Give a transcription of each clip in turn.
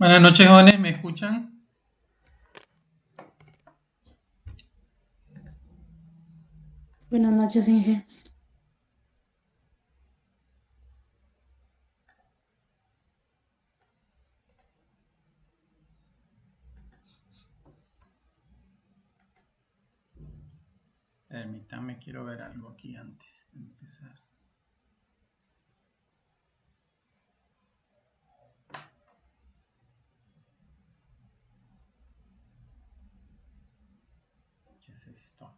Buenas noches, jóvenes, ¿me escuchan? Buenas noches, Inge. Permítanme, quiero ver algo aquí antes de empezar. ¿Qué es esto?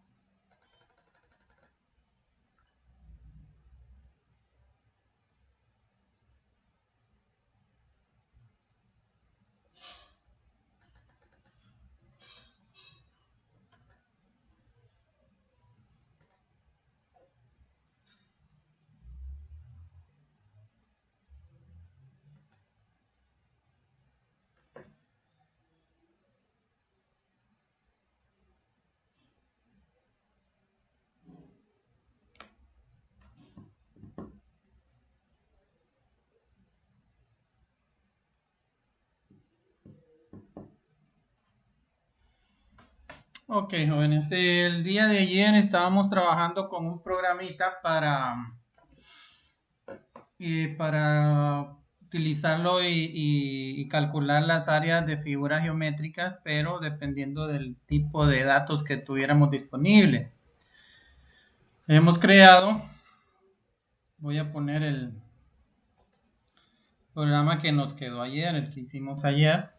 Ok, jóvenes, el día de ayer estábamos trabajando con un programita para utilizarlo y calcular las áreas de figuras geométricas, pero dependiendo del tipo de datos que tuviéramos disponible. Hemos creado, voy a poner el programa que nos quedó ayer, el que hicimos ayer.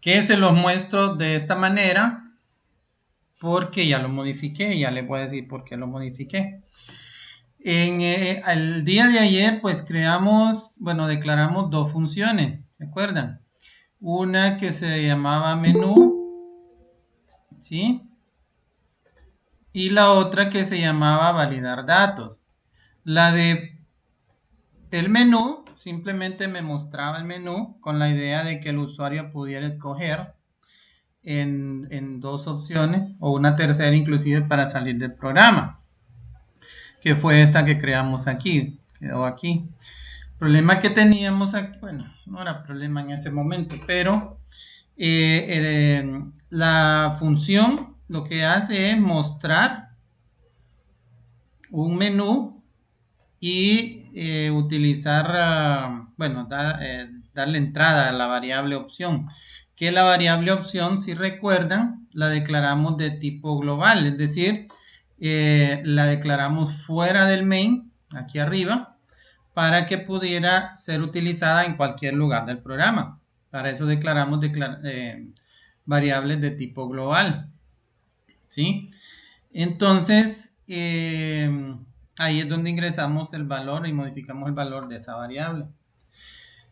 Que se los muestro de esta manera porque ya lo modifiqué, ya les voy a decir por qué lo modifiqué. El día de ayer pues declaramos dos funciones, ¿se acuerdan? Una que se llamaba menú, ¿sí? Y la otra que se llamaba validar datos. La de el menú simplemente me mostraba el menú con la idea de que el usuario pudiera escoger en dos opciones o una tercera inclusive para salir del programa, que fue esta que creamos aquí, quedó aquí. El problema que teníamos aquí, bueno, no era problema en ese momento, pero la función lo que hace es mostrar un menú y utilizar, darle entrada a la variable opción. Que la variable opción, si recuerdan, la declaramos de tipo global, es decir, la declaramos fuera del main, aquí arriba, para que pudiera ser utilizada en cualquier lugar del programa. Para eso declaramos variables de tipo global, ¿sí? Entonces, ahí es donde ingresamos el valor y modificamos el valor de esa variable.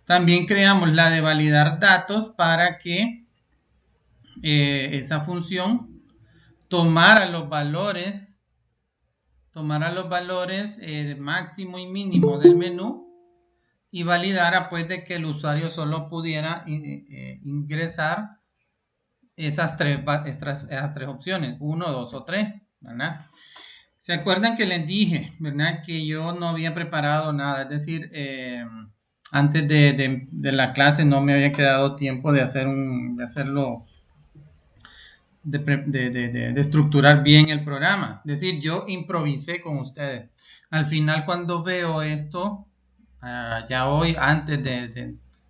También creamos la de validar datos para que esa función tomara los valores de máximo y mínimo del menú y validara pues de que el usuario solo pudiera ingresar esas tres opciones, 1, 2 o 3, ¿verdad? ¿Se acuerdan que les dije, verdad, que yo no había preparado nada? Es decir, antes de la clase no me había quedado tiempo de hacerlo, de estructurar bien el programa. Es decir, yo improvisé con ustedes. Al final, cuando veo esto, ya hoy,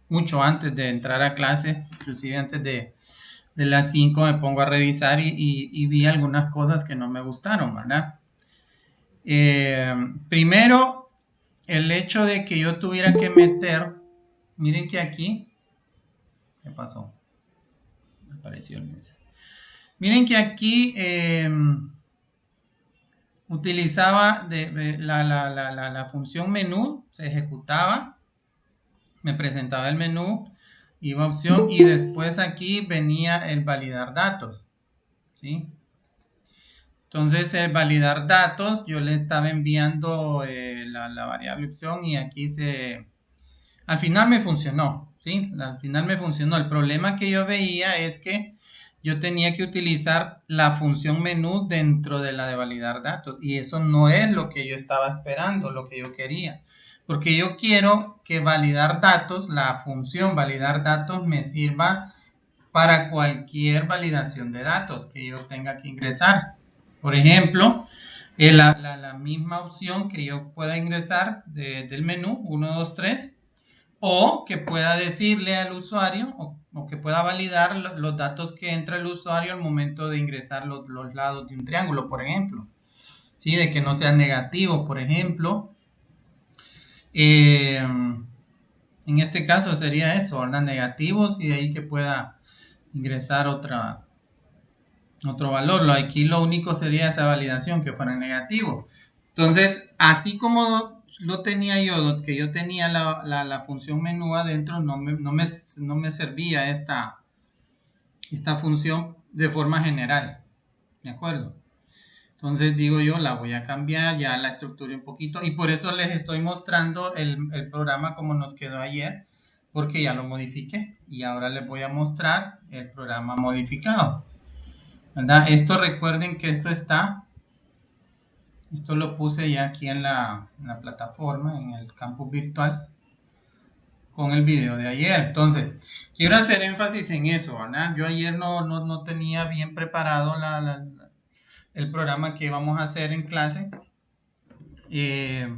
mucho antes de entrar a clase, inclusive antes de las 5 me pongo a revisar y vi algunas cosas que no me gustaron, ¿verdad? Primero, el hecho de que yo tuviera que meter, miren que aquí, ¿qué pasó? Me apareció el mensaje. Miren que aquí utilizaba la función menú, se ejecutaba, me presentaba el menú, iba a opción y después aquí venía el validar datos, ¿sí? Entonces, validar datos, yo le estaba enviando la variable opción y aquí al final me funcionó, ¿sí? Al final me funcionó. El problema que yo veía es que yo tenía que utilizar la función menú dentro de la de validar datos. Y eso no es lo que yo estaba esperando, lo que yo quería. Porque yo quiero que validar datos, la función validar datos me sirva para cualquier validación de datos que yo tenga que ingresar. Por ejemplo, la misma opción que yo pueda ingresar del menú 1, 2, 3 o que pueda decirle al usuario o que pueda validar los datos que entra el usuario al momento de ingresar los lados de un triángulo, por ejemplo. ¿Sí? De que no sea negativo, por ejemplo. En este caso sería eso, ¿verdad? Negativos y de ahí que pueda ingresar otro valor. Aquí lo único sería esa validación que fuera negativo. Entonces, así como lo tenía yo, que yo tenía la función menú adentro, no me servía esta función de forma general. ¿De acuerdo? Entonces digo yo, la voy a cambiar, ya la estructuré un poquito y por eso les estoy mostrando el programa como nos quedó ayer, porque ya lo modifiqué y ahora les voy a mostrar el programa modificado. ¿Verdad? Esto recuerden que esto lo puse ya aquí en la plataforma, en el campus virtual, con el video de ayer. Entonces, quiero hacer énfasis en eso, ¿verdad? Yo ayer no tenía bien preparado el programa que vamos a hacer en clase. ¿Qué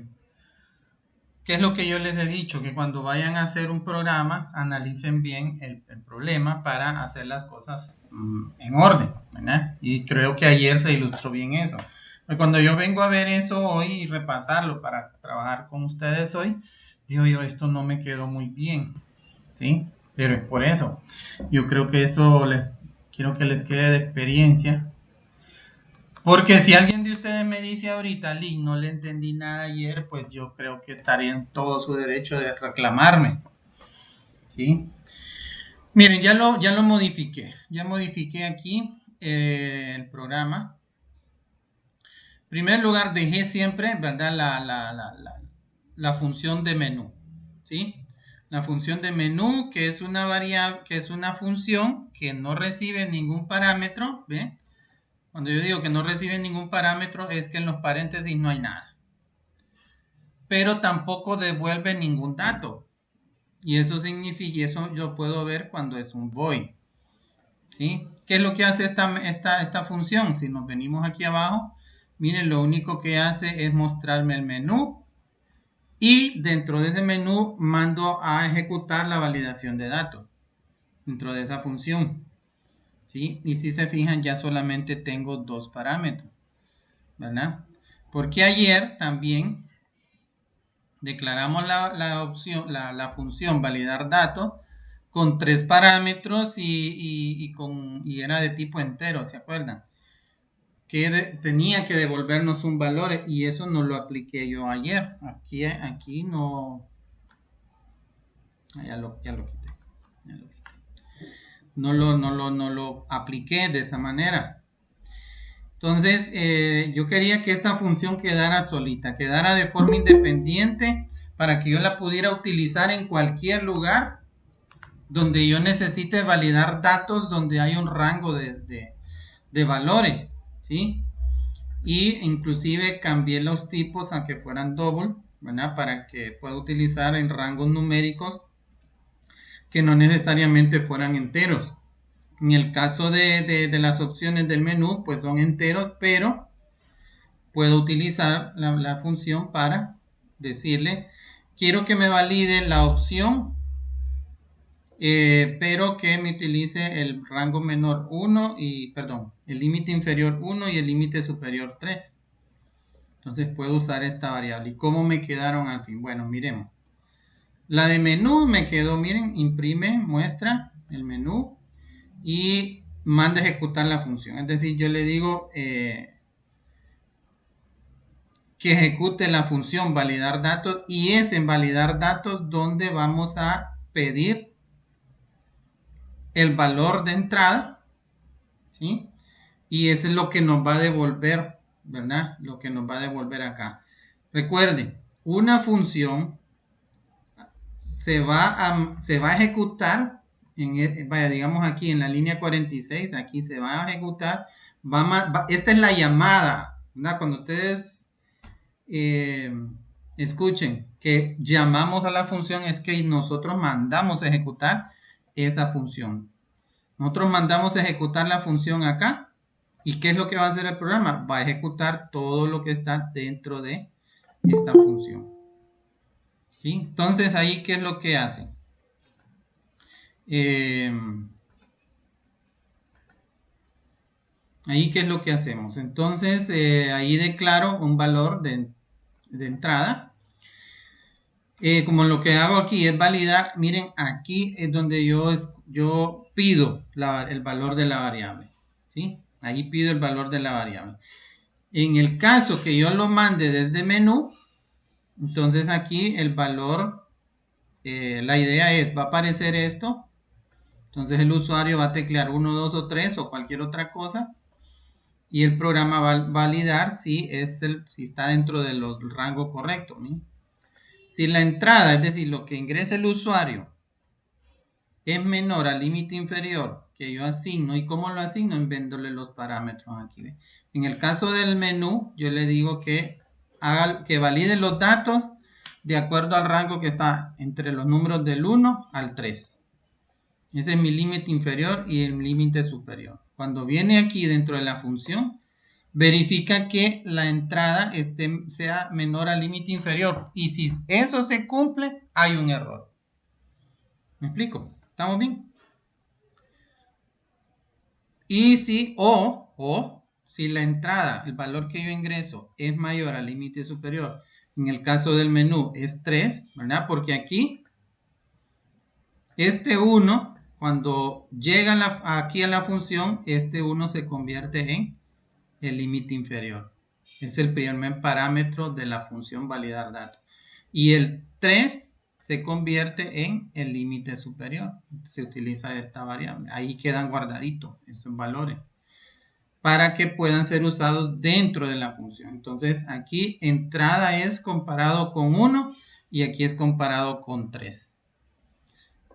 es lo que yo les he dicho? Que cuando vayan a hacer un programa, analicen bien el problema para hacer las cosas en orden, ¿verdad? Y creo que ayer se ilustró bien eso. Pero cuando yo vengo a ver eso hoy y repasarlo para trabajar con ustedes hoy, digo yo, esto no me quedó muy bien, ¿sí? Pero es por eso. Yo creo que eso quiero que les quede de experiencia. Porque si alguien de ustedes me dice ahorita, Link, no le entendí nada ayer, pues yo creo que estaría en todo su derecho de reclamarme. ¿Sí? Miren, ya lo modifiqué. Ya modifiqué aquí el programa. En primer lugar, dejé siempre, ¿verdad? La función de menú. ¿Sí? La función de menú, que es una variable, que es una función que no recibe ningún parámetro, ¿ve? Cuando yo digo que no recibe ningún parámetro es que en los paréntesis no hay nada. Pero tampoco devuelve ningún dato. Y eso significa, y eso yo puedo ver cuando es un void. ¿Sí? ¿Qué es lo que hace esta función? Si nos venimos aquí abajo, miren, lo único que hace es mostrarme el menú. Y dentro de ese menú mando a ejecutar la validación de datos. Dentro de esa función. ¿Sí? Y si se fijan, ya solamente tengo dos parámetros. ¿Verdad? Porque ayer también declaramos la función validar datos con tres parámetros y era de tipo entero, ¿se acuerdan? Que tenía que devolvernos un valor y eso no lo apliqué yo ayer. Aquí no. Ya lo quité. No lo apliqué de esa manera. Entonces, yo quería que esta función quedara solita, quedara de forma independiente para que yo la pudiera utilizar en cualquier lugar donde yo necesite validar datos, donde hay un rango de valores, ¿sí? Y inclusive cambié los tipos a que fueran double, ¿verdad? Para que pueda utilizar en rangos numéricos que no necesariamente fueran enteros. En el caso de las opciones del menú, pues son enteros, pero puedo utilizar la función para decirle, quiero que me valide la opción, pero que me utilice el rango menor 1 y, perdón, el límite inferior 1 y el límite superior 3. Entonces puedo usar esta variable. ¿Y cómo me quedaron al fin? Bueno, miremos. La de menú me quedó, miren, imprime, muestra el menú y manda a ejecutar la función. Es decir, yo le digo que ejecute la función validar datos y es en validar datos donde vamos a pedir el valor de entrada, ¿sí? Y eso es lo que nos va a devolver, ¿verdad? Lo que nos va a devolver acá. Recuerden, una función se va a ejecutar vaya, digamos aquí en la línea 46, aquí se va a ejecutar, esta es la llamada, ¿verdad? Cuando ustedes escuchen que llamamos a la función, es que nosotros mandamos ejecutar esa función. Nosotros mandamos ejecutar la función acá. ¿Y qué es lo que va a hacer el programa? Va a ejecutar todo lo que está dentro de esta función. ¿Sí? Entonces, ahí, ¿qué es lo que hace? Ahí, ¿qué es lo que hacemos? Entonces, ahí declaro un valor de entrada. Como lo que hago aquí es validar, miren, aquí es donde yo pido el valor de la variable. ¿Sí? Ahí pido el valor de la variable. En el caso que yo lo mande desde menú, entonces aquí el valor, la idea es, va a aparecer esto. Entonces el usuario va a teclear 1, 2 o 3 o cualquier otra cosa. Y el programa va a validar si está dentro del rango correcto. ¿sí? Si la entrada, es decir, lo que ingresa el usuario, es menor al límite inferior que yo asigno, ¿y cómo lo asigno? Enviándole los parámetros aquí. ¿ve? En el caso del menú, yo le digo que valide los datos de acuerdo al rango que está entre los números del 1 al 3. Ese es mi límite inferior y el límite superior. Cuando viene aquí dentro de la función, verifica que la entrada sea menor al límite inferior. Y si eso se cumple, hay un error. ¿Me explico? ¿Estamos bien? Y si, si la entrada, el valor que yo ingreso es mayor al límite superior, en el caso del menú es 3, ¿verdad? Porque aquí, este 1, cuando llega aquí a la función, este 1 se convierte en el límite inferior. Es el primer parámetro de la función validar datos. Y el 3 se convierte en el límite superior. Se utiliza esta variable. Ahí quedan guardaditos esos valores para que puedan ser usados dentro de la función. Entonces aquí entrada es comparado con 1 y aquí es comparado con 3.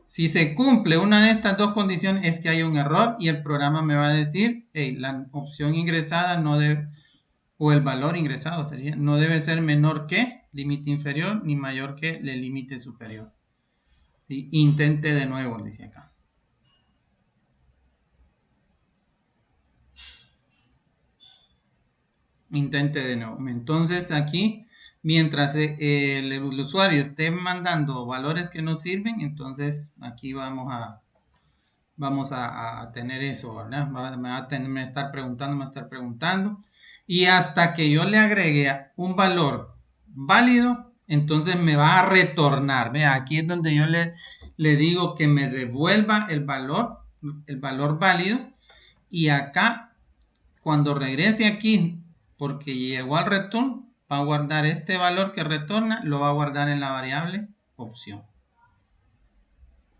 Si se cumple una de estas dos condiciones es que hay un error y el programa me va a decir, hey, la opción ingresada no debe, o el valor ingresado sería, no debe ser menor que límite inferior ni mayor que el límite superior. Y intente de nuevo, dice acá. Intente de nuevo. Entonces aquí, mientras el usuario esté mandando valores que no sirven, entonces aquí vamos a tener eso, ¿verdad? Me va a estar preguntando. Y hasta que yo le agregue un valor válido, entonces me va a retornar. Vea, aquí es donde yo le digo que me devuelva el valor válido. Y acá, cuando regrese aquí, porque llegó al return, va a guardar este valor que retorna, lo va a guardar en la variable opción.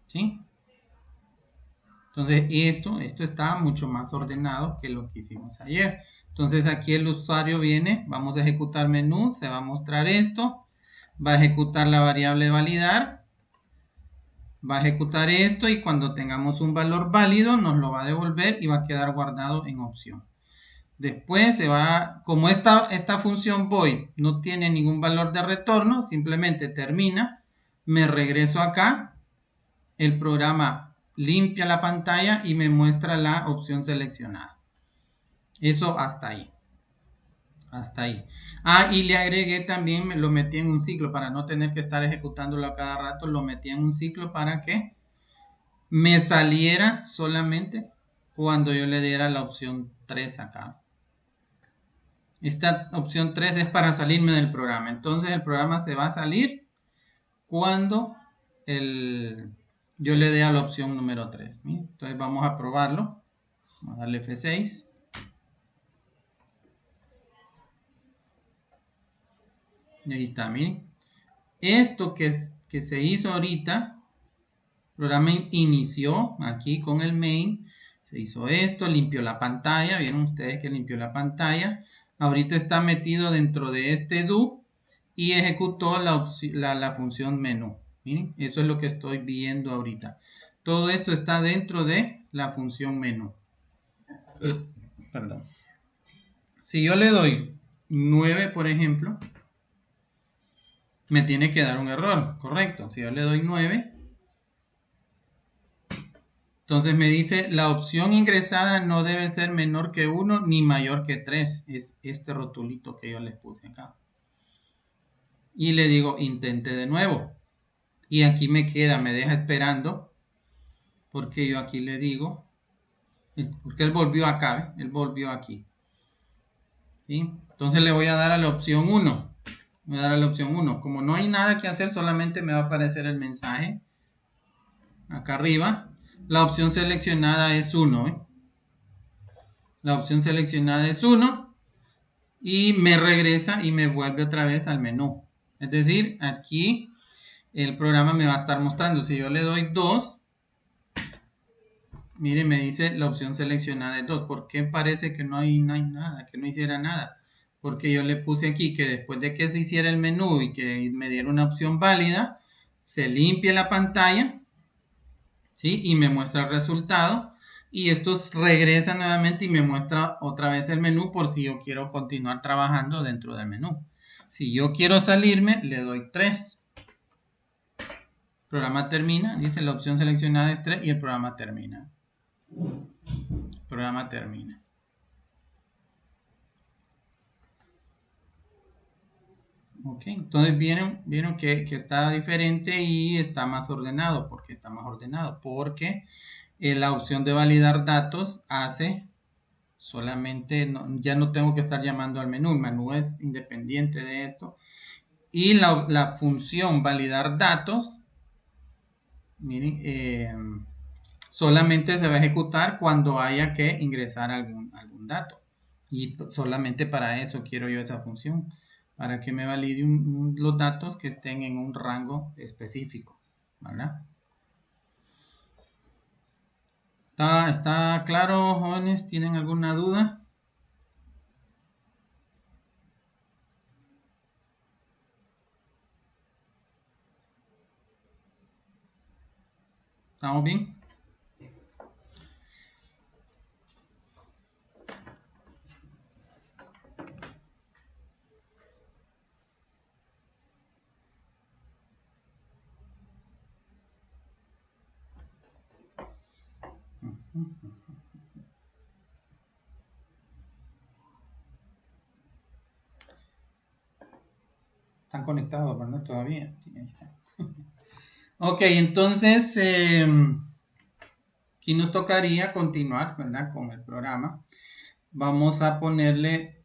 ¿Sí? Entonces esto está mucho más ordenado que lo que hicimos ayer. Entonces aquí el usuario viene, vamos a ejecutar menú, se va a mostrar esto, va a ejecutar la variable validar, va a ejecutar esto y cuando tengamos un valor válido nos lo va a devolver y va a quedar guardado en opción. Después como esta función void no tiene ningún valor de retorno, simplemente termina, me regreso acá, el programa limpia la pantalla y me muestra la opción seleccionada. Eso hasta ahí. Hasta ahí. Y le agregué también, me lo metí en un ciclo para no tener que estar ejecutándolo a cada rato, lo metí en un ciclo para que me saliera solamente cuando yo le diera la opción 3 acá. Esta opción 3 es para salirme del programa. Entonces el programa se va a salir cuando yo le dé a la opción número 3. Entonces vamos a probarlo. Vamos a darle F6. Y ahí está, miren. Esto que se hizo ahorita, el programa inició aquí con el main. Se hizo esto, limpió la pantalla. Vieron ustedes que limpió la pantalla. Ahorita está metido dentro de este do y ejecutó la función menú. Miren, eso es lo que estoy viendo ahorita. Todo esto está dentro de la función menú. Perdón. Si yo le doy 9, por ejemplo, me tiene que dar un error, correcto. Si yo le doy 9, entonces me dice la opción ingresada no debe ser menor que 1 ni mayor que 3. Es este rotulito que yo les puse acá. Y le digo intente de nuevo. Y aquí me deja esperando, porque yo aquí le digo, porque él volvió acá, él volvió aquí. ¿Sí? Entonces le voy a dar a la opción 1. Voy a dar a la opción 1. Como no hay nada que hacer, solamente me va a aparecer el mensaje acá arriba. La opción seleccionada es 1. ¿eh? La opción seleccionada es 1 y me regresa y me vuelve otra vez al menú. Es decir, aquí el programa me va a estar mostrando. Si yo le doy 2, mire, me dice la opción seleccionada es 2. ¿Por qué parece que no hay nada, que no hiciera nada? Porque yo le puse aquí que después de que se hiciera el menú y que me diera una opción válida, se limpia la pantalla, ¿sí? Y me muestra el resultado. Y esto regresa nuevamente y me muestra otra vez el menú por si yo quiero continuar trabajando dentro del menú. Si yo quiero salirme, le doy 3. El programa termina, dice la opción seleccionada es 3 y el programa termina. El programa termina. Ok, entonces vieron que está diferente y está más ordenado. ¿Por qué está más ordenado? Porque la opción de validar datos hace solamente, ya no tengo que estar llamando al menú. El menú es independiente de esto. Y la función validar datos, miren, solamente se va a ejecutar cuando haya que ingresar algún dato. Y solamente para eso quiero yo esa función, para que me valide los datos que estén en un rango específico, ¿verdad? ¿Está claro, jóvenes? ¿Tienen alguna duda? ¿Estamos bien? Están conectados, ¿verdad? Todavía. Sí, ahí está. Ok, entonces aquí nos tocaría continuar, ¿verdad? Con el programa. Vamos a ponerle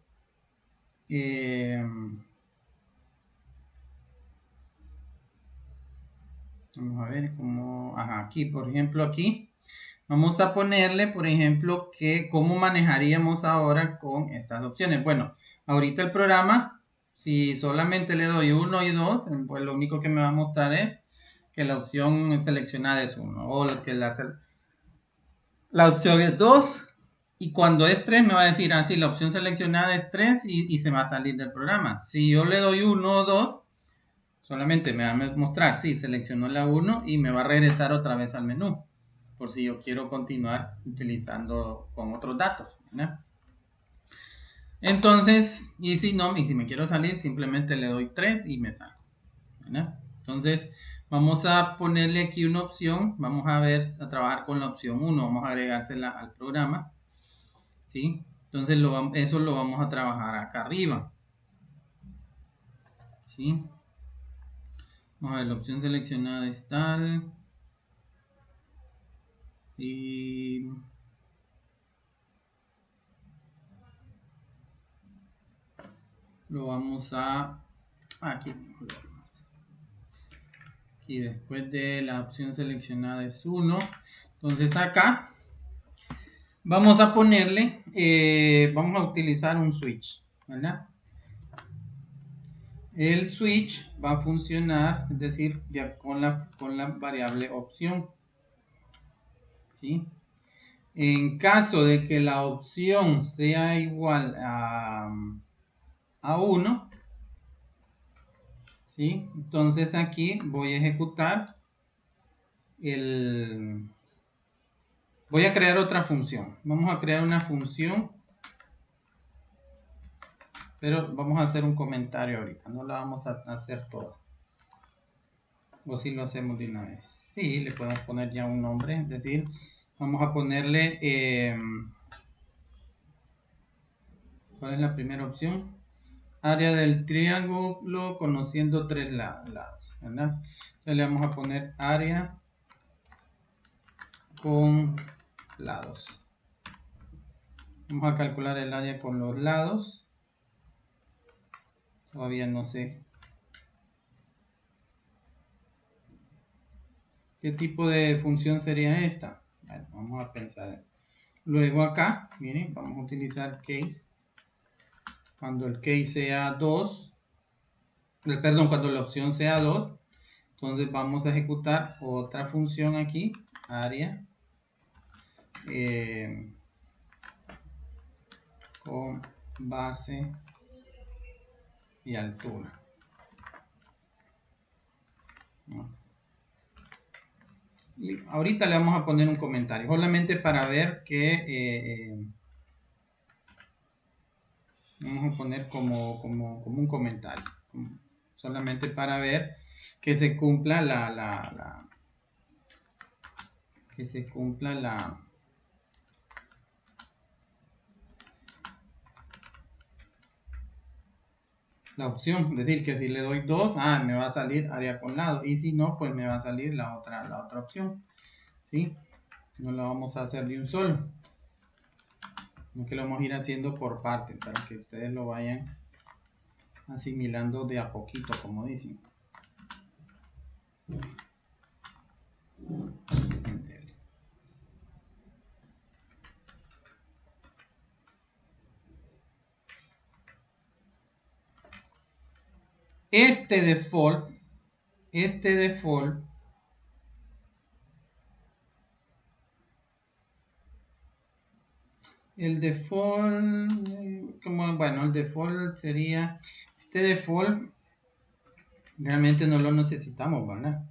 vamos a ver cómo, aquí, por ejemplo, aquí vamos a ponerle, por ejemplo, que cómo manejaríamos ahora con estas opciones. Bueno, ahorita el programa, si solamente le doy 1 y 2, pues lo único que me va a mostrar es que la opción seleccionada es 1 o que la opción es 2 y cuando es 3 me va a decir, sí, la opción seleccionada es 3 y se va a salir del programa. Si yo le doy 1 o 2, solamente me va a mostrar, sí, seleccionó la 1 y me va a regresar otra vez al menú, por si yo quiero continuar utilizando con otros datos, ¿verdad? Entonces, y si me quiero salir, simplemente le doy 3 y me salgo, ¿verdad? Entonces, vamos a ponerle aquí una opción, vamos a ver, a trabajar con la opción 1, vamos a agregársela al programa, ¿sí? Entonces, eso lo vamos a trabajar acá arriba, ¿sí? Vamos a ver, la opción seleccionada es tal. Y lo vamos a aquí, aquí después de la opción seleccionada es 1. Entonces acá vamos a ponerle, vamos a utilizar un switch, ¿verdad? El switch va a funcionar, es decir, ya con la variable opción, ¿sí? En caso de que la opción sea igual a 1, ¿sí? Entonces aquí voy a ejecutar Voy a crear otra función. Vamos a crear una función. Pero vamos a hacer un comentario ahorita. No la vamos a hacer toda. O si lo hacemos de una vez. Sí, le podemos poner ya un nombre. Es decir, vamos a ponerle... ¿cuál es la primera opción? Área del triángulo conociendo tres lados, ¿verdad? Entonces le vamos a poner área con lados. Vamos a calcular el área con los lados. Todavía no sé qué tipo de función sería esta. Bueno, vamos a pensar. Luego acá, miren, vamos a utilizar case. Cuando el case sea 2, perdón, cuando la opción sea 2, entonces vamos a ejecutar otra función aquí, área con base y altura. ¿No? Y ahorita le vamos a poner un comentario, solamente para ver que vamos a poner como un comentario, solamente para ver que se cumpla que se cumpla la opción, es decir, que si le doy 2, me va a salir área con lado, y si no, pues me va a salir la otra opción, ¿sí? No lo vamos a hacer de un solo, sino que lo vamos a ir haciendo por partes, para que ustedes lo vayan asimilando de a poquito, como dicen. Este default, el default, bueno, el default sería, este default realmente no lo necesitamos, ¿verdad?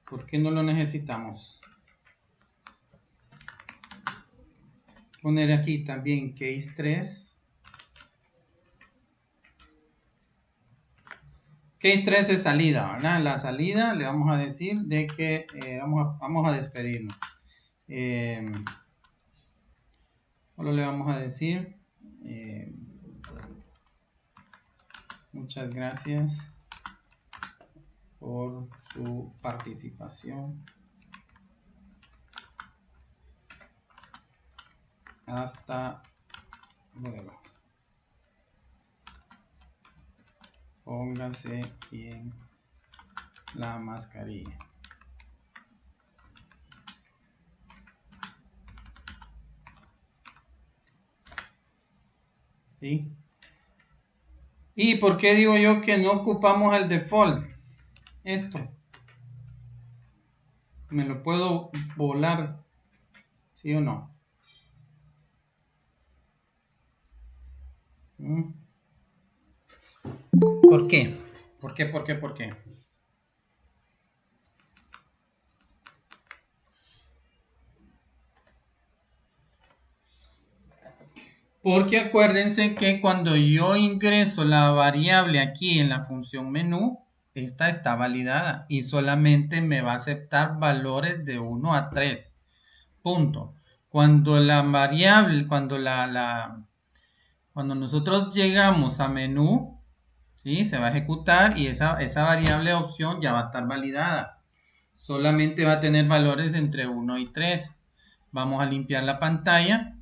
¿Por qué no lo necesitamos? Poner aquí también case 3. Case 3 es salida, ¿verdad? La salida le vamos a decir de que vamos a despedirnos. Solo le vamos a decir muchas gracias por su participación. Hasta luego. Póngase bien la mascarilla. ¿Sí? ¿Y por qué digo yo que no ocupamos el default? Esto. ¿Me lo puedo volar? ¿Sí o no? ¿Por qué? ¿Por qué? ¿Por qué? ¿Por qué? Porque acuérdense que cuando yo ingreso la variable aquí en la función menú, esta está validada y solamente me va a aceptar valores de 1 a 3. Punto. Cuando la variable, cuando nosotros llegamos a menú, ¿sí? Se va a ejecutar y esa variable opción ya va a estar validada. Solamente va a tener valores entre 1 y 3. Vamos a limpiar la pantalla.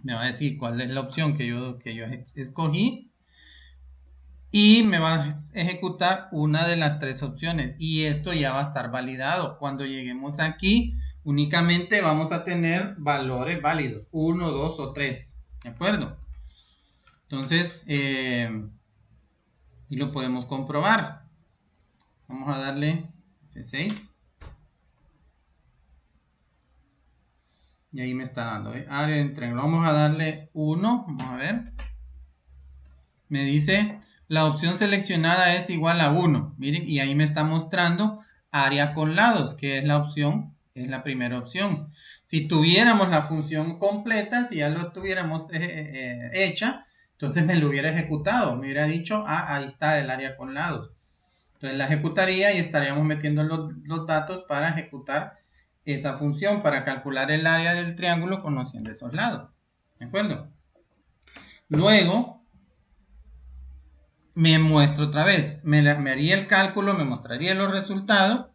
Me va a decir cuál es la opción que yo escogí. Y me va a ejecutar una de las tres opciones. Y esto ya va a estar validado. Cuando lleguemos aquí, únicamente vamos a tener valores válidos. 1, 2 o 3. ¿De acuerdo? Entonces, y lo podemos comprobar. Vamos a darle F6. Y ahí me está dando. Área de triángulo. Vamos a darle 1. Vamos a ver. Me dice, la opción seleccionada es igual a 1. Miren, y ahí me está mostrando área con lados, que es la opción Es la primera opción. Si tuviéramos la función completa, si ya lo tuviéramos hecha, entonces me lo hubiera ejecutado. Me hubiera dicho, ah, ahí está el área con lados. Entonces la ejecutaría y estaríamos metiendo los datos para ejecutar esa función, para calcular el área del triángulo conociendo esos lados. ¿De acuerdo? Luego, me muestro otra vez. Me haría el cálculo, me mostraría los resultados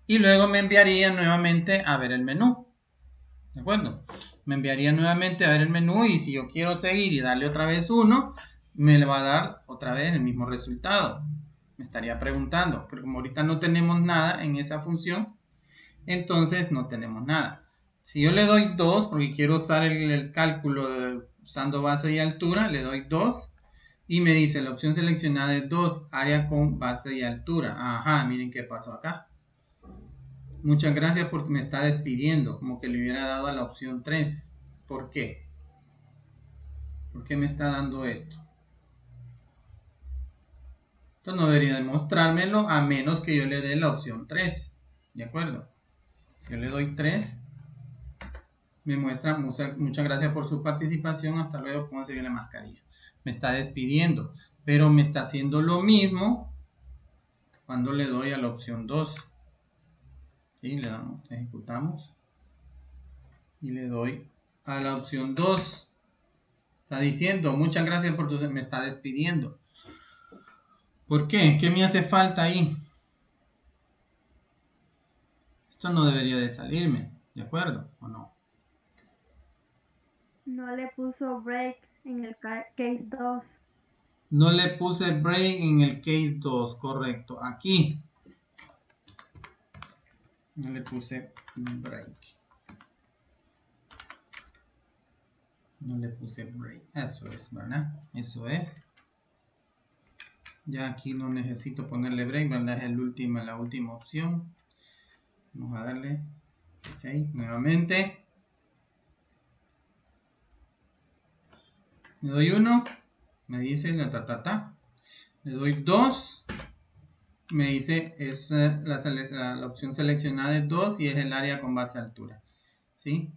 y luego me enviaría nuevamente a ver el menú. ¿De acuerdo? Me enviaría nuevamente a ver el menú y si yo quiero seguir y darle otra vez 1, me le va a dar otra vez el mismo resultado. Me estaría preguntando, pero como ahorita no tenemos nada en esa función, entonces no tenemos nada. Si yo le doy 2, porque quiero usar el cálculo usando base y altura, le doy 2 y me dice la opción seleccionada es 2, área con base y altura. Ajá, miren qué pasó acá. Muchas gracias porque me está despidiendo, como que le hubiera dado a la opción 3. ¿Por qué? ¿Por qué me está dando esto? Esto no debería demostrármelo a menos que yo le dé la opción 3. ¿De acuerdo? Si yo le doy 3, me muestra muchas gracias por su participación. Hasta luego, póngase bien la mascarilla. Me está despidiendo, pero me está haciendo lo mismo cuando le doy a la opción 2. ¿Sí? Le damos, ejecutamos y le doy a la opción 2. Está diciendo, muchas gracias por tu... Me está despidiendo. ¿Por qué? ¿Qué me hace falta ahí? Esto no debería de salirme, ¿de acuerdo? ¿O no? No le puso break en el case 2. No le puse break en el case 2, correcto. Aquí. No le puse break. No le puse break. Eso es, ¿verdad? Eso es. Ya aquí no necesito ponerle break, ¿verdad? Es la última opción. Vamos a darle 6 nuevamente. Le doy 1. Me dice la Le doy 2. Me dice es la opción seleccionada es 2 y es el área con base a altura. ¿Sí?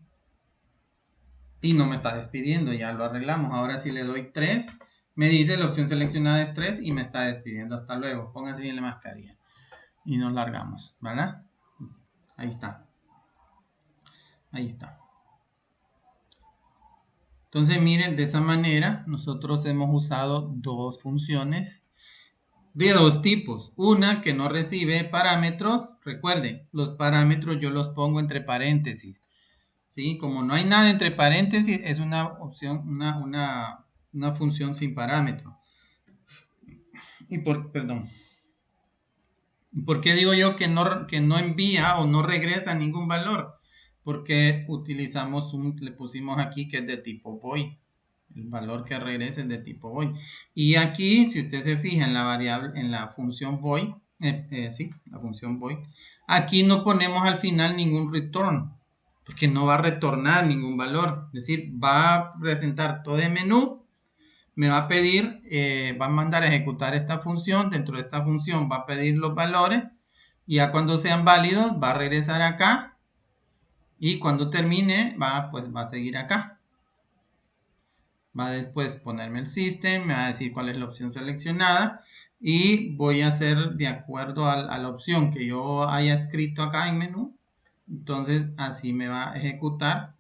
Y no me está despidiendo, ya lo arreglamos. Ahora si le doy 3, me dice la opción seleccionada es 3 y me está despidiendo. Hasta luego, póngase bien la mascarilla. Y nos largamos, ¿verdad? Ahí está. Ahí está. Entonces miren, de esa manera nosotros hemos usado dos funciones de dos tipos. Una que no recibe parámetros. Recuerden, los parámetros yo los pongo entre paréntesis. ¿Sí? Como no hay nada entre paréntesis, es una opción, una función sin parámetro. Perdón. ¿Por qué digo yo que no envía o no regresa ningún valor? Porque utilizamos le pusimos aquí que es de tipo void. El valor que regresa es de tipo void. Y aquí, si usted se fija en la variable, en la función void, sí, la función void, aquí no ponemos al final ningún return, porque no va a retornar ningún valor. Es decir, va a presentar todo el menú, me va a pedir, va a mandar a ejecutar esta función. Dentro de esta función va a pedir los valores y ya cuando sean válidos va a regresar acá y cuando termine pues va a seguir acá. Va a después ponerme el system, me va a decir cuál es la opción seleccionada y voy a hacer de acuerdo a la opción que yo haya escrito acá en menú. Entonces así me va a ejecutar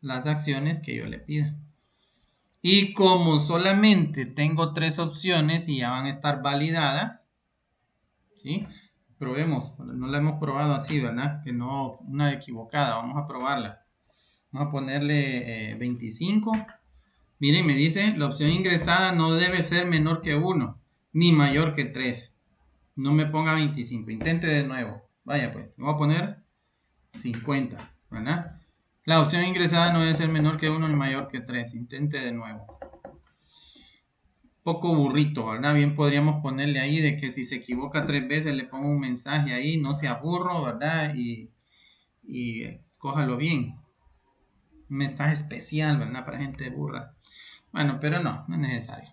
las acciones que yo le pida. Y como solamente tengo 3 opciones y ya van a estar validadas, ¿sí? Probemos, no la hemos probado así, ¿verdad? Que no, una equivocada, vamos a probarla. Vamos a ponerle 25. Miren, me dice, la opción ingresada no debe ser menor que 1, ni mayor que 3. No me ponga 25, intente de nuevo. Vaya pues, voy a poner 50, ¿verdad? La opción ingresada no debe ser menor que 1 ni mayor que 3. Intente de nuevo. Poco burrito, ¿verdad? Bien podríamos ponerle ahí de que si se equivoca 3 veces le pongo un mensaje ahí, no sea burro, ¿verdad? Y escójalo bien. Un mensaje especial, ¿verdad? Para gente burra. Bueno, pero no es necesario.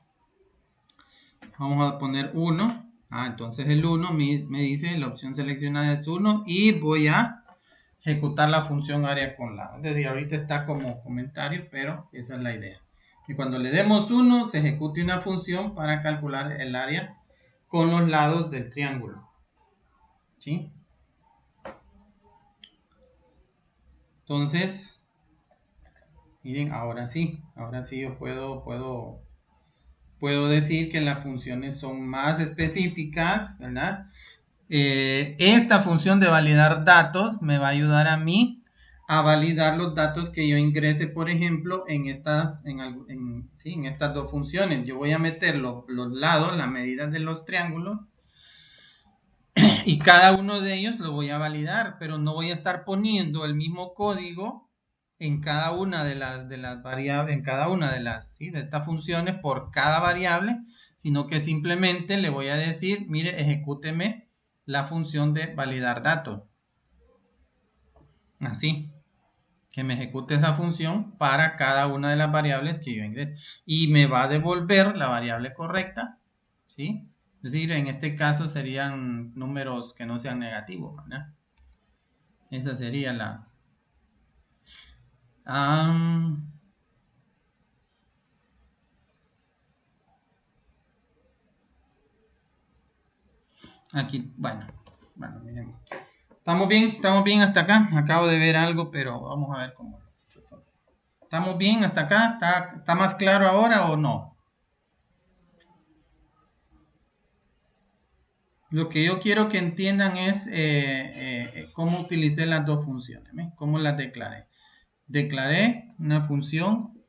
Vamos a poner 1. Entonces el 1 me dice la opción seleccionada es 1 y voy a ejecutar la función área con lado. Es decir, ahorita está como comentario, pero esa es la idea. Y cuando le demos 1, se ejecute una función para calcular el área con los lados del triángulo. ¿Sí? Entonces, miren, ahora sí yo puedo decir que las funciones son más específicas, ¿verdad? Esta función de validar datos me va a ayudar a mí a validar los datos que yo ingrese, por ejemplo, en estas dos funciones. Yo voy a meter los lados, las medidas de los triángulos, y cada uno de ellos lo voy a validar, pero no voy a estar poniendo el mismo código en cada una de las variables, en cada una de de estas funciones por cada variable, sino que simplemente le voy a decir, mire, ejecúteme la función de validar datos. Así, que me ejecute esa función para cada una de las variables que yo ingrese. Y me va a devolver la variable correcta, ¿sí? Es decir, en este caso serían números que no sean negativos, ¿verdad? Esa sería la... aquí, bueno, miremos. Estamos bien hasta acá. Acabo de ver algo, pero vamos a ver cómo resuelve. ¿Estamos bien hasta acá? ¿Está más claro ahora o no? Lo que yo quiero que entiendan es cómo utilicé las dos funciones, ¿ves? Cómo las declaré. Declaré una función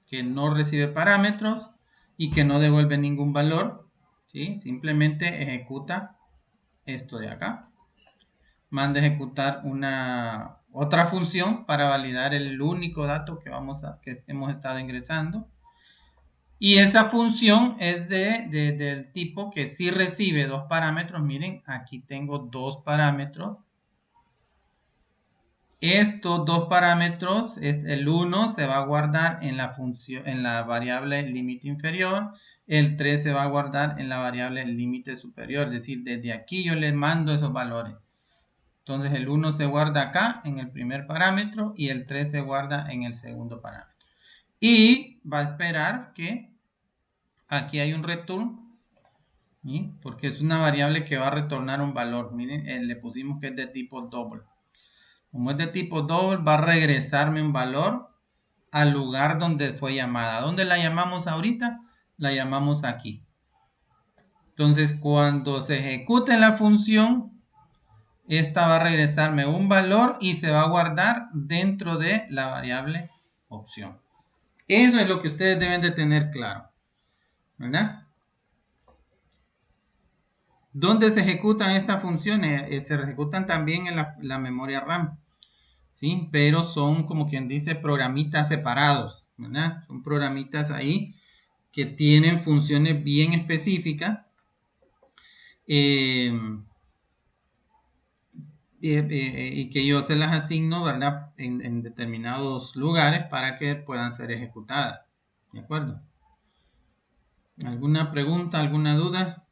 que no recibe parámetros y que no devuelve ningún valor, ¿sí? Simplemente ejecuta esto de acá. Manda a ejecutar otra función para validar el único dato que hemos estado ingresando. Y esa función es del tipo que sí recibe dos parámetros. Miren, aquí tengo dos parámetros. Estos dos parámetros, el 1 se va a guardar en la función, en la variable límite inferior. El 3 se va a guardar en la variable límite superior. Es decir, desde aquí yo les mando esos valores. Entonces el 1 se guarda acá en el primer parámetro y el 3 se guarda en el segundo parámetro. Y va a esperar que aquí hay un return, ¿sí? Porque es una variable que va a retornar un valor. Miren, le pusimos que es de tipo double. Como es de tipo double, va a regresarme un valor al lugar donde fue llamada. ¿Dónde la llamamos ahorita? La llamamos aquí. Entonces, cuando se ejecute la función, esta va a regresarme un valor y se va a guardar dentro de la variable opción. Eso es lo que ustedes deben de tener claro, ¿verdad? ¿Dónde se ejecutan estas funciones? Se ejecutan también en la memoria RAM, ¿sí? Pero son, como quien dice, programitas separados, ¿verdad? Son programitas ahí que tienen funciones bien específicas. Y que yo se las asigno, ¿verdad? En determinados lugares para que puedan ser ejecutadas. ¿De acuerdo? ¿Alguna pregunta, alguna duda?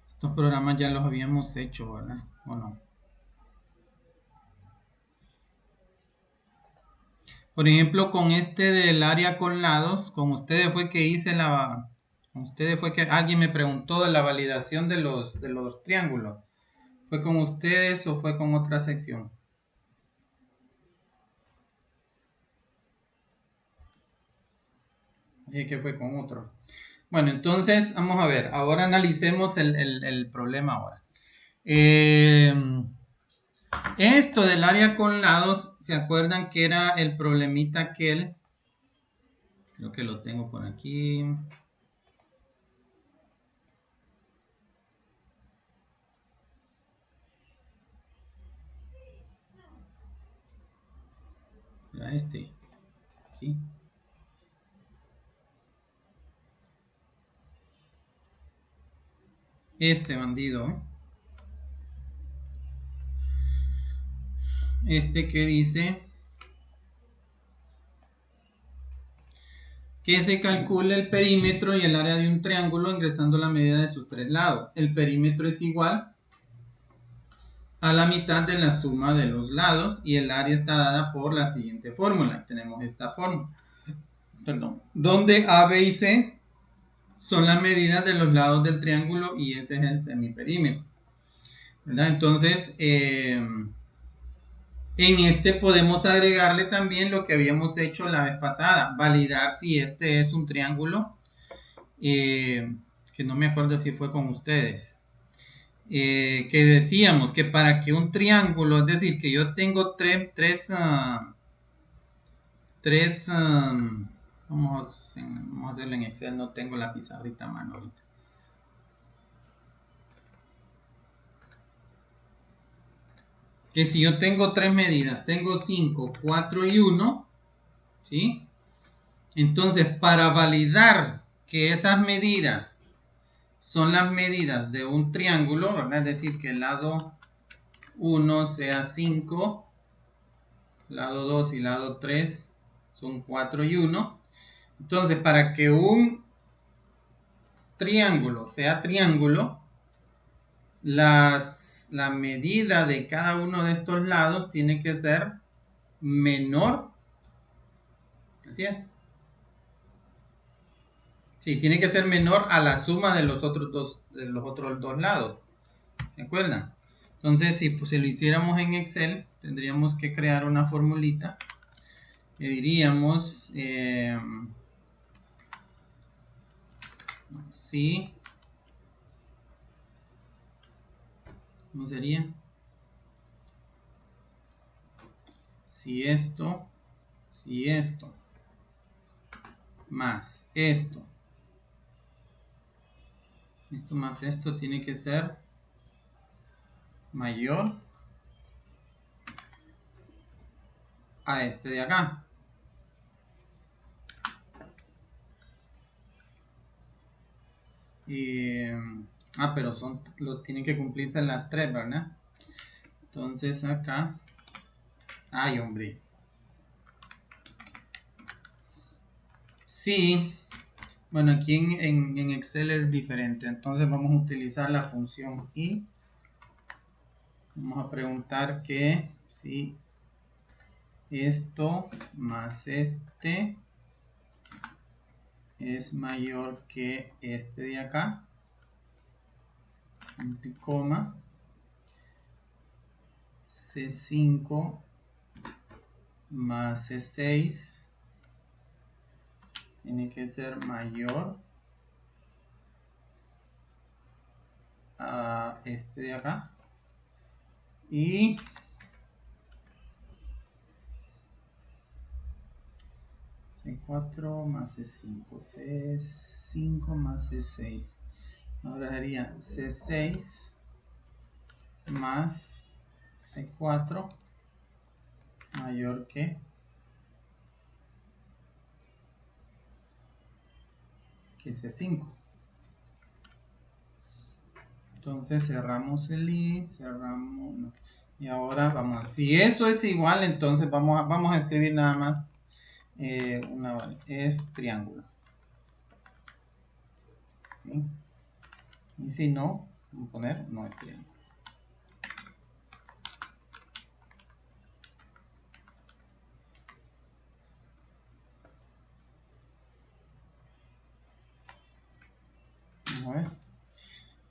Estos programas ya los habíamos hecho, ¿verdad? ¿O no? Por ejemplo, con este del área con lados, con ustedes fue que con ustedes fue que alguien me preguntó de la validación de los triángulos. ¿Fue con ustedes o fue con otra sección? Y que fue con otro. Bueno, entonces vamos a ver. Ahora analicemos el problema ahora. Esto del área con lados, ¿se acuerdan que era el problemita aquel? Creo que lo tengo por aquí. Era este. ¿Sí? Este bandido. Este que dice que se calcule el perímetro y el área de un triángulo ingresando la medida de sus tres lados. El perímetro es igual a la mitad de la suma de los lados y el área está dada por la siguiente fórmula. Tenemos esta fórmula, donde A, B y C son las medidas de los lados del triángulo y ese es el semiperímetro, ¿verdad? Entonces, en este podemos agregarle también lo que habíamos hecho la vez pasada, validar si este es un triángulo, que no me acuerdo si fue con ustedes, que decíamos que para que un triángulo, es decir, que yo tengo tres vamos a hacerlo en Excel, no tengo la pizarrita a mano ahorita. Que si yo tengo tres medidas, tengo 5, 4 y 1, ¿sí? Entonces, para validar que esas medidas son las medidas de un triángulo, ¿verdad? Es decir, que el lado 1 sea 5, lado 2 y lado 3 son 4 y 1. Entonces, para que un triángulo sea triángulo, la medida de cada uno de estos lados tiene que ser menor. Así es. Sí, tiene que ser menor a la suma de los otros dos lados. ¿Se acuerdan? Entonces, si pues, lo hiciéramos en Excel, tendríamos que crear una formulita. Le diríamos, sí, ¿cómo sería? Si esto más esto más esto tiene que ser mayor a este de acá. Pero tienen que cumplirse las tres, ¿verdad? Entonces acá, ay hombre, sí, bueno, aquí en Excel es diferente, entonces vamos a utilizar la función y vamos a preguntar que si esto más este es mayor que este de acá, punto y coma, C5 más C6 tiene que ser mayor a este de acá, y C4 más C5, C5 más C6, ahora sería C6 más C4 mayor que C5. Entonces cerramos el i, cerramos, no. Y ahora vamos, si eso es igual, entonces vamos a escribir nada más es triángulo. ¿Sí? Y si no, vamos a poner no es triángulo. Vamos a ver.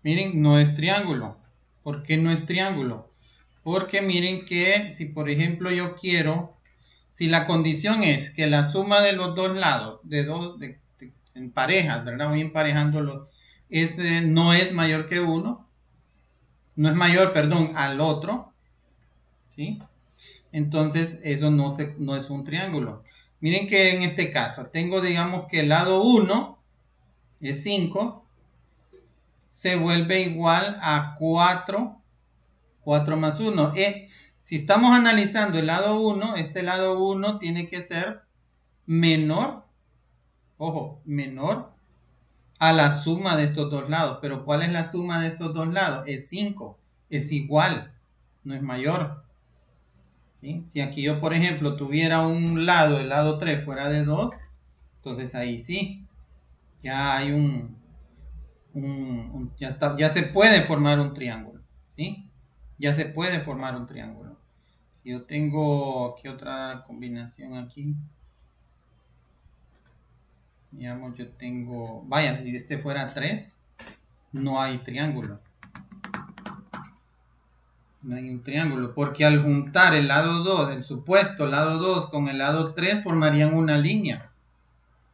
Miren, no es triángulo. ¿Por qué no es triángulo? Porque miren que si por ejemplo yo quiero, si la condición es que la suma de los dos lados, en parejas, ¿verdad? Voy emparejándolo, no es mayor que uno, no es mayor, perdón, al otro, ¿sí? Entonces eso no es un triángulo. Miren que en este caso tengo, digamos que el lado 1 es 5, se vuelve igual a 4 más 1. Si estamos analizando el lado 1, este lado 1 tiene que ser menor, ojo, menor a la suma de estos dos lados. Pero ¿cuál es la suma de estos dos lados? Es 5, es igual, no es mayor. ¿Sí? Si aquí yo, por ejemplo, tuviera un lado, el lado 3 fuera de 2, Entonces ahí sí, ya hay ya se puede formar un triángulo, ¿sí? Ya se puede formar un triángulo. Si yo tengo, ¿qué otra combinación aquí? Digamos, yo tengo, vaya, si este fuera 3, no hay triángulo. No hay un triángulo, porque al juntar el lado 2, el supuesto lado 2 con el lado 3 formarían una línea.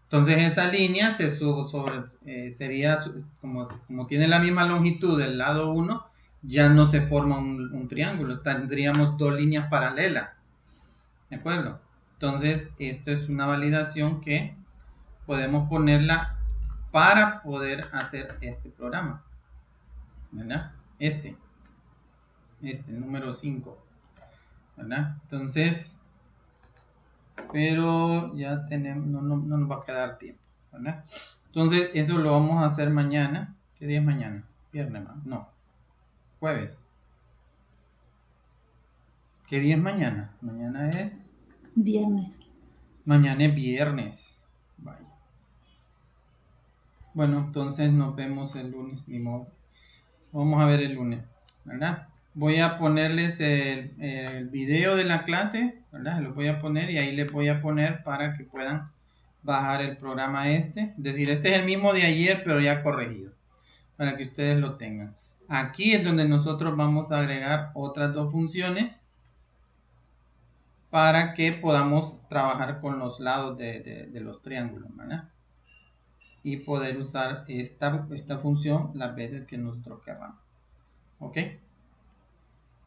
Entonces esa línea sería, como tiene la misma longitud del lado 1, ya no se forma un triángulo, tendríamos dos líneas paralelas. ¿De acuerdo? Entonces esto es una validación que podemos ponerla para poder hacer este programa. ¿Verdad? Este número 5. ¿Verdad? Entonces, pero ya tenemos, no nos va a quedar tiempo, ¿verdad? Entonces, eso lo vamos a hacer mañana. ¿Qué día es mañana? Viernes, no. Jueves. ¿Qué día es mañana? Mañana es... Viernes. Mañana es viernes. Vaya. Bueno, entonces nos vemos el lunes, ni modo. Vamos a ver el lunes, ¿verdad? Voy a ponerles el video de la clase, ¿verdad? Se los voy a poner y ahí les voy a poner para que puedan bajar el programa este. Es decir, este es el mismo de ayer, pero ya corregido, para que ustedes lo tengan. Aquí es donde nosotros vamos a agregar otras dos funciones para que podamos trabajar con los lados de los triángulos, ¿verdad? Y poder usar esta función las veces que nosotros queramos. ¿Ok?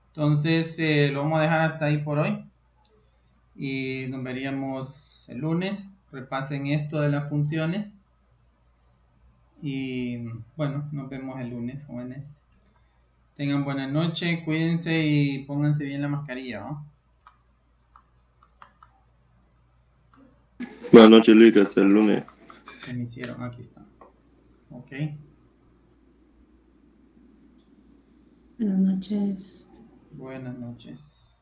Entonces lo vamos a dejar hasta ahí por hoy. Y nos veríamos el lunes. Repasen esto de las funciones. Y bueno, nos vemos el lunes, jóvenes. Tengan buena noche, cuídense y pónganse bien la mascarilla, ¿no? Buenas noches, Luis, hasta el lunes. Se me hicieron, aquí está. Ok. Buenas noches. Buenas noches.